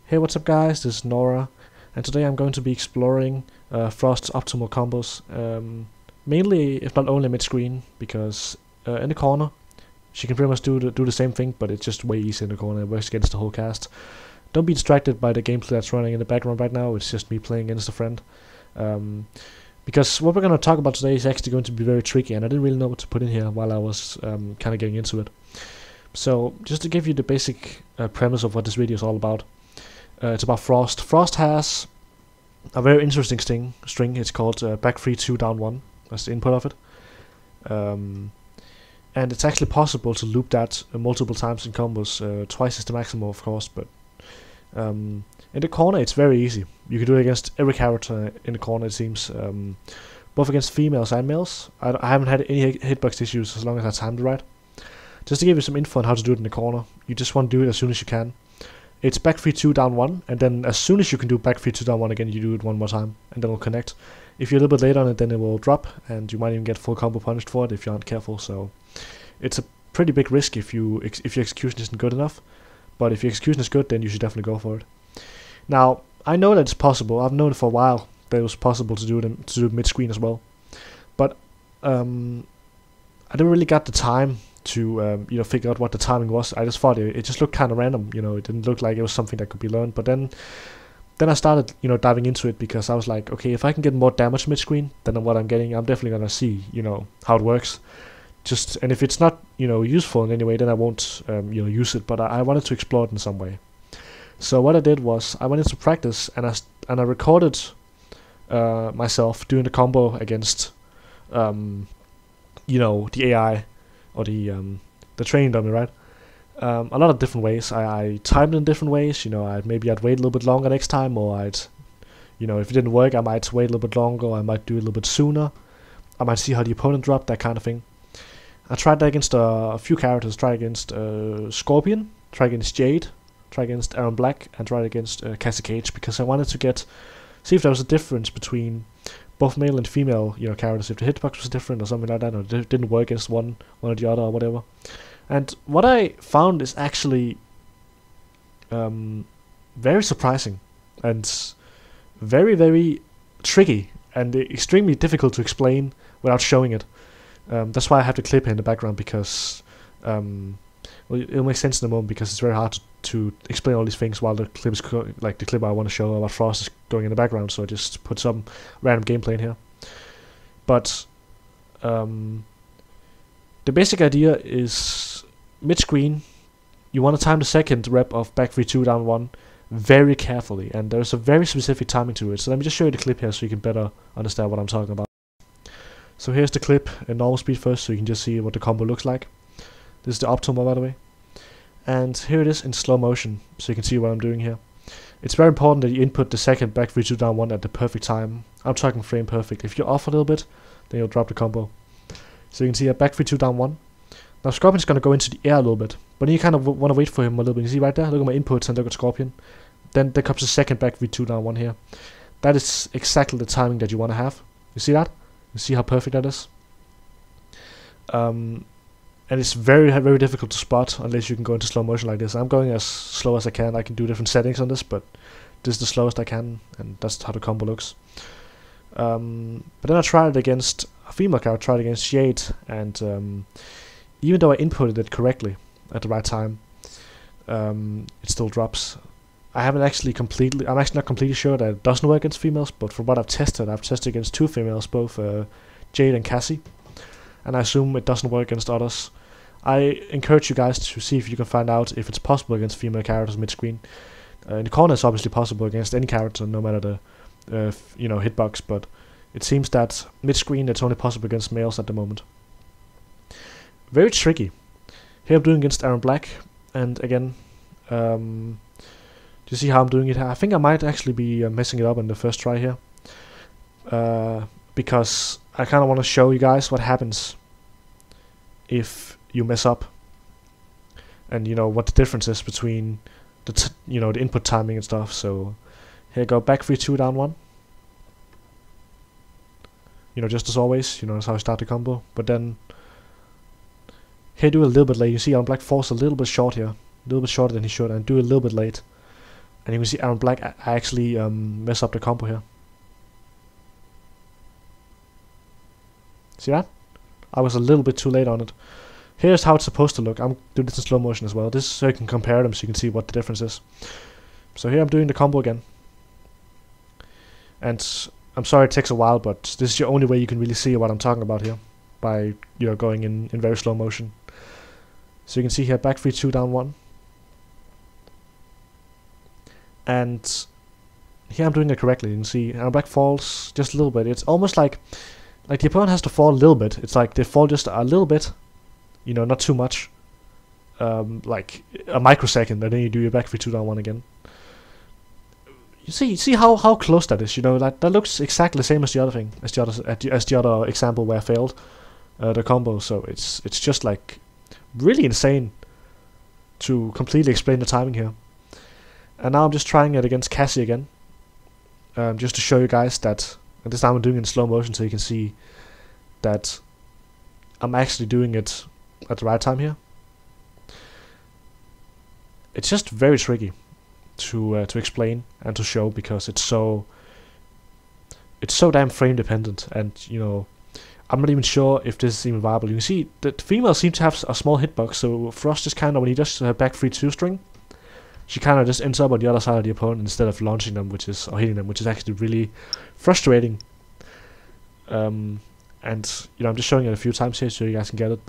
Hey, what's up guys, this is Nora, and today I'm going to be exploring Frost's optimal combos, mainly, if not only mid-screen, because in the corner, she can pretty much do the same thing, but it's just way easier in the corner, it works against the whole cast. Don't be distracted by the gameplay that's running in the background right now, it's just me playing against a friend. Because what we're going to talk about today is actually going to be very tricky, and I didn't really know what to put in here while I was kind of getting into it. So, just to give you the basic premise of what this video is all about. It's about Frost. Frost has a very interesting string. It's called back 3, 2, down 1. That's the input of it. And it's actually possible to loop that multiple times in combos. Twice is the maximum, of course, but in the corner it's very easy. You can do it against every character in the corner, it seems. Both against females and males. I haven't had any hitbox issues as long as I timed it right. Just to give you some info on how to do it in the corner. You just want to do it as soon as you can. It's back 3, 2, down 1, and then as soon as you can do back 3, 2, down 1 again, you do it one more time, and then it'll connect. If you're a little bit late on it, then it will drop, and you might even get full combo punished for it if you aren't careful, so it's a pretty big risk if your execution isn't good enough, but if your execution is good, then you should definitely go for it. Now, I know that it's possible. I've known it for a while that it was possible to do it mid-screen as well, but I didn't really got the time to figure out what the timing was. I just thought it just looked kind of random. It didn't look like it was something that could be learned. But then I started diving into it because I was like, okay, if I can get more damage mid-screen than what I'm getting, I'm definitely gonna see how it works. And if it's not useful in any way, then I won't use it. But I wanted to explore it in some way. So what I did was I went into practice and I recorded myself doing the combo against the AI. Or the training dummy, right? A lot of different ways. I timed it in different ways. Maybe I'd wait a little bit longer next time, or if it didn't work, I might wait a little bit longer. I might do it a little bit sooner. I might see how the opponent dropped, that kind of thing. I tried that against a few characters. Tried against Scorpion, tried against Jade, tried against Aaron Black, and tried against Cassie Cage because I wanted to see if there was a difference between both male and female, characters, if the hitbox was different or something like that, or it didn't work against one or the other or whatever. And what I found is actually very surprising and very, very tricky and extremely difficult to explain without showing it. That's why I have the clip here in the background because it'll make sense in a moment because it's very hard to explain all these things while the clip is the clip I want to show about Frost is going in the background, so I just put some random gameplay in here. But the basic idea is mid-screen, you want to time the second rep of back 3, 2, down 1 very carefully, and there's a very specific timing to it. So let me just show you the clip here so you can better understand what I'm talking about. So here's the clip in normal speed first, so you can just see what the combo looks like. This is the optimal, by the way. And here it is in slow motion, so you can see what I'm doing here. It's very important that you input the second back 3, 2, down 1 at the perfect time. I'm talking frame perfect. If you're off a little bit, then you'll drop the combo. So you can see back 3, 2, down 1. Now Scorpion's going to go into the air a little bit, but then you kind of want to wait for him a little bit. You see right there? Look at my inputs and look at Scorpion. Then there comes the second back 3, 2, down 1 here. That is exactly the timing that you want to have. You see that? You see how perfect that is? And it's very, very difficult to spot unless you can go into slow motion like this. I'm going as slow as I can. I can do different settings on this, but this is the slowest I can, and that's how the combo looks. But then I tried it against a female character, tried it against Jade, and even though I inputted it correctly at the right time, it still drops. I'm actually not completely sure that it doesn't work against females, but from what I've tested against 2 females, both Jade and Cassie, and I assume it doesn't work against others. I encourage you guys to see if you can find out if it's possible against female characters mid-screen. In the corner it's obviously possible against any character, no matter the hitbox, but it seems that mid-screen it's only possible against males at the moment. Very tricky. Here I'm doing against Aaron Black, and again, do you see how I'm doing it here? I think I might actually be messing it up in the first try here, because I kind of want to show you guys what happens if you mess up, and what the difference is between the the input timing and stuff. So here go back 3, 2, down 1. Just as always, that's how I start the combo. But then here do a little bit late. You see Aaron Black falls a little bit short here, a little bit shorter than he should, and do a little bit late. And you can see Aaron Black actually mess up the combo here. See that? I was a little bit too late on it. Here's how it's supposed to look. I'm doing this in slow motion as well. This is so you can compare them so you can see what the difference is. So here I'm doing the combo again. And I'm sorry it takes a while, but this is the only way you can really see what I'm talking about here. By, going in very slow motion. So you can see here, back 3-2, down 1. And here I'm doing it correctly. You can see Aaron Black falls just a little bit. It's almost like the opponent has to fall a little bit. It's like they fall just a little bit. Not too much. Like a microsecond, and then you do your back 3-2, down 1 again. You see how close that is. That looks exactly the same as the other thing, as the other example where I failed the combo. So it's just like really insane to completely explain the timing here. And now I'm just trying it against Cassie again, just to show you guys that. And this time I'm doing it in slow motion so you can see that I'm actually doing it at the right time here. It's just very tricky to explain and to show because it's so damn frame dependent, and I'm not even sure if this is even viable. You can see that the female seems to have a small hitbox, so Frost just kind of, when he does her back 3-2 string, she kind of just ends up on the other side of the opponent instead of launching them, or hitting them, which is actually really frustrating. And I'm just showing it a few times here so you guys can get it.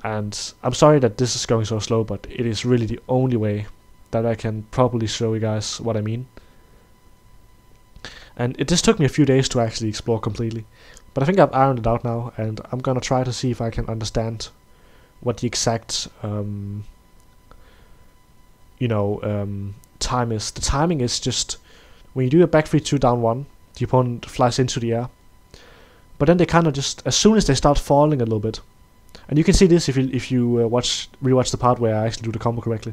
And I'm sorry that this is going so slow, but it is really the only way that I can probably show you guys what I mean. And it just took me a few days to actually explore completely, but I think I've ironed it out now, and I'm gonna try to see if I can understand what the exact time is. The timing is just when you do a back 3-2, down 1, the opponent flies into the air, but then they kind of just, as soon as they start falling a little bit, and you can see this if you rewatch the part where I actually do the combo correctly.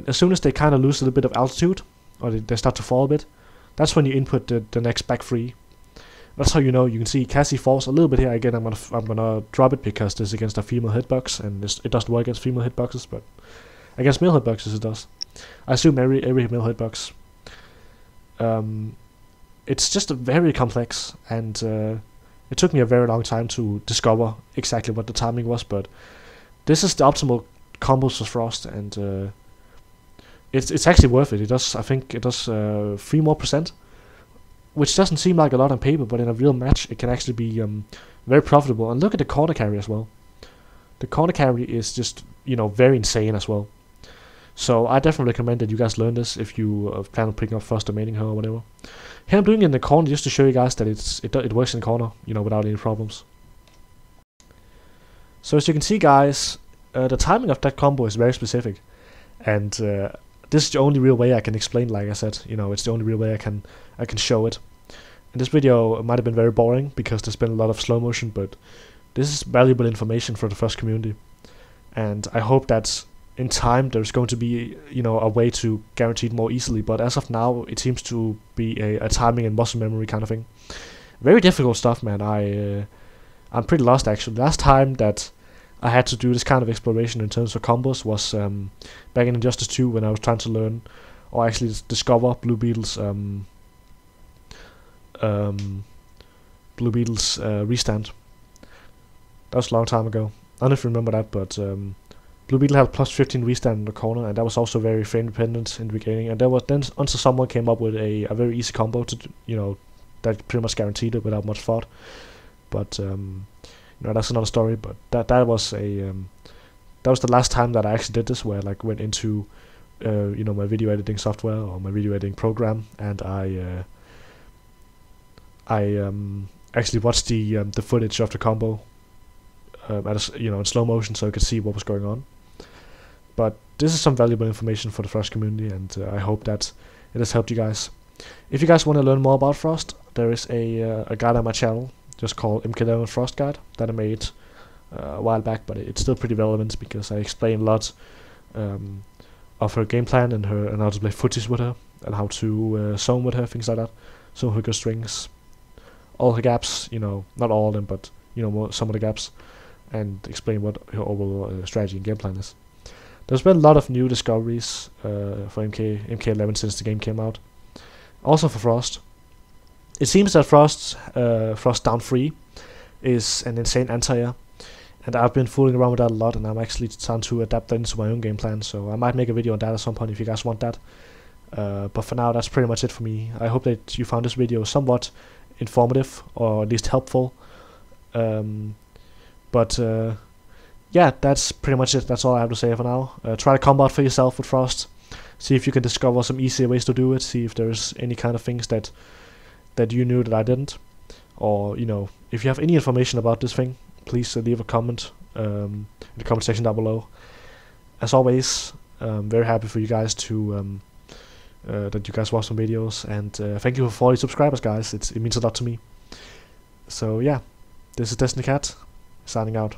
As soon as they kind of lose a little bit of altitude, or they start to fall a bit, that's when you input the next back 3. That's how you know. You can see Cassie falls a little bit here. Again, I'm gonna drop it because this is against a female hitbox, and it doesn't work against female hitboxes, but against male hitboxes it does. I assume every male hitbox. It's just very complex, and it took me a very long time to discover exactly what the timing was, but this is the optimal combos for Frost, and it's actually worth it. I think it does 3% more, which doesn't seem like a lot on paper, but in a real match it can actually be very profitable. And look at the corner carry as well. The corner carry is just very insane as well. So I definitely recommend that you guys learn this if you plan on picking up Frost or maining her or whatever. Here I'm doing it in the corner just to show you guys that it works in the corner, without any problems. So as you can see, guys, the timing of that combo is very specific, and this is the only real way I can explain. Like I said, it's the only real way I can show it. And this video might have been very boring because there's been a lot of slow motion, but this is valuable information for the Frost community, and I hope that in time there's going to be a way to guarantee it more easily, but as of now it seems to be a timing and muscle memory kind of thing. Very difficult stuff, man. I'm pretty lost actually. Last time that I had to do this kind of exploration in terms of combos was back in Injustice 2 when I was trying to learn, or actually discover Blue Beetle's restand. That was a long time ago. I don't know if you remember that, but Blue Beetle had plus 15 restand in the corner, and that was also very frame dependent in the beginning. And there was then until someone came up with a very easy combo to that pretty much guaranteed it without much thought. But that's another story. But that was the last time that I actually did this, where I went into my video editing software or my video editing program, and I actually watched the footage of the combo in slow motion so I could see what was going on. But this is some valuable information for the Frost community, and I hope that it has helped you guys. If you guys want to learn more about Frost, there is a guide on my channel just called MK11 Frost Guide that I made a while back, but it's still pretty relevant because I explain a lot of her game plan and how to play footies with her, and how to zone with her, things like that. So her good strings, all her gaps, not all of them, but some of the gaps, and explain what her overall strategy and game plan is. There's been a lot of new discoveries for MK11 since the game came out. Also for Frost. It seems that Frost down 3 is an insane anti-air, and I've been fooling around with that a lot, and I'm actually trying to adapt that into my own game plan, so I might make a video on that at some point if you guys want that. But for now, that's pretty much it for me. I hope that you found this video somewhat informative, or at least helpful. Yeah, that's pretty much it. That's all I have to say for now. Try to combat for yourself with Frost. See if you can discover some easier ways to do it. See if there's any kind of things that you knew that I didn't. Or, you know, if you have any information about this thing, please leave a comment in the comment section down below. As always, I'm very happy for you guys to that you guys watch some videos, and thank you for 40 subscribers, guys. It means a lot to me. So yeah, this is Destiny Cat, signing out.